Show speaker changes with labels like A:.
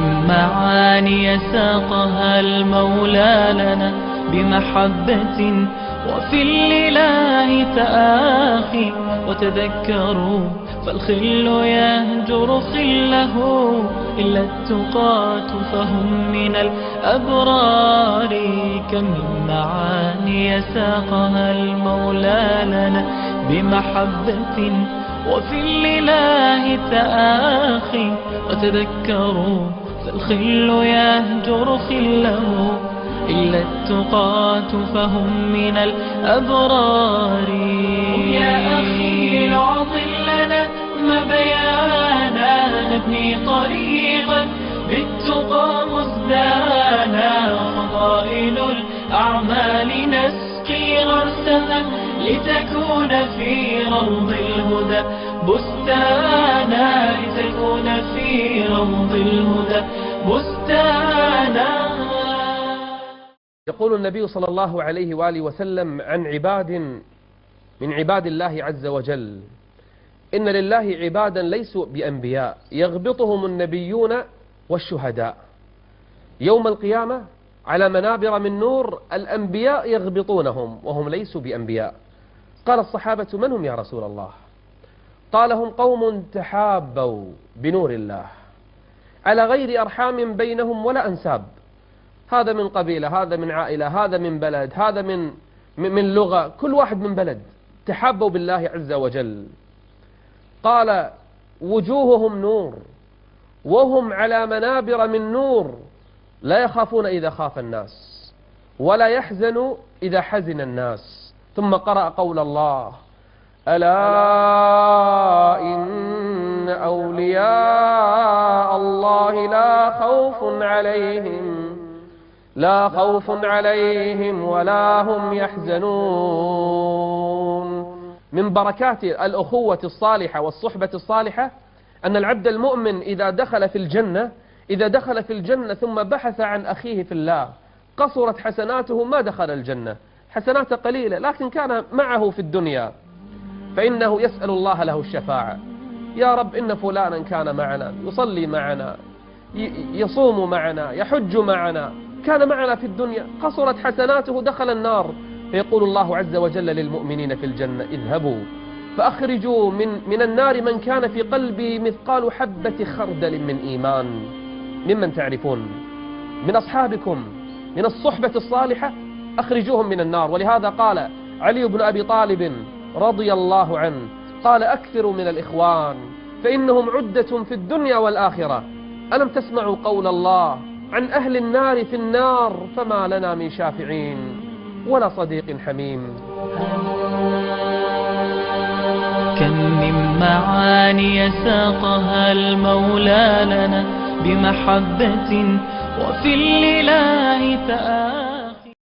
A: من معاني ساقها المولى لنا بمحبة وفي الإله تآخي. وتذكروا فالخل يهجر خله إلا التقاة فهم من الأبرار. كم من معاني ساقها المولى لنا بمحبة وفي الإله تآخي. وتذكروا فالخل يهجر خله إلا التقاة فهم من الأبرار. يا أخي العظم لنا ما بيانا نبني طريقا بالتقى مزدانا. فضائل الأعمال نسقي غرسها لتكون في روض الهدى بستانا. لتكون في روض الهدى بستانا.
B: يقول النبي صلى الله عليه وآله وسلم عن عباد من عباد الله عز وجل: إن لله عبادا ليسوا بأنبياء يغبطهم النبيون والشهداء يوم القيامة على منابر من نور. الأنبياء يغبطونهم وهم ليسوا بأنبياء. قال الصحابة: من هم يا رسول الله؟ قال: هم قوم تحابوا بنور الله على غير أرحام بينهم ولا أنساب. هذا من قبيلة، هذا من عائلة، هذا من بلد، هذا من لغة، كل واحد من بلد. تحابوا بالله عز وجل. قال: وجوههم نور وهم على منابر من نور، لا يخافون إذا خاف الناس ولا يحزن إذا حزن الناس. ثم قرأ قول الله: ألا إن أولياء الله لا خوف عليهم ولا هم يحزنون. من بركات الأخوة الصالحة والصحبة الصالحة أن العبد المؤمن إذا دخل في الجنة ثم بحث عن أخيه في الله، قصرت حسناته ما دخل الجنة، حسناته قليلة لكن كان معه في الدنيا، فإنه يسأل الله له الشفاعة: يا رب إن فلانا كان معنا، يصلي معنا، يصوم معنا، يحج معنا، كان معنا في الدنيا، قصرت حسناته دخل النار. فيقول الله عز وجل للمؤمنين في الجنة: اذهبوا فأخرجوا من النار من كان في قلبه مثقال حبة خردل من إيمان. ممن تعرفون من أصحابكم من الصحبة الصالحة أخرجوهم من النار. ولهذا قال علي بن أبي طالب رضي الله عنه، قال: أكثروا من الإخوان فإنهم عدة في الدنيا والآخرة. ألم تسمعوا قول الله عن أهل النار في النار: فما لنا من شافعين ولا صديق حميم.
A: كم من معاني ساقها المولى لنا بمحبة وفي الإله تآخي.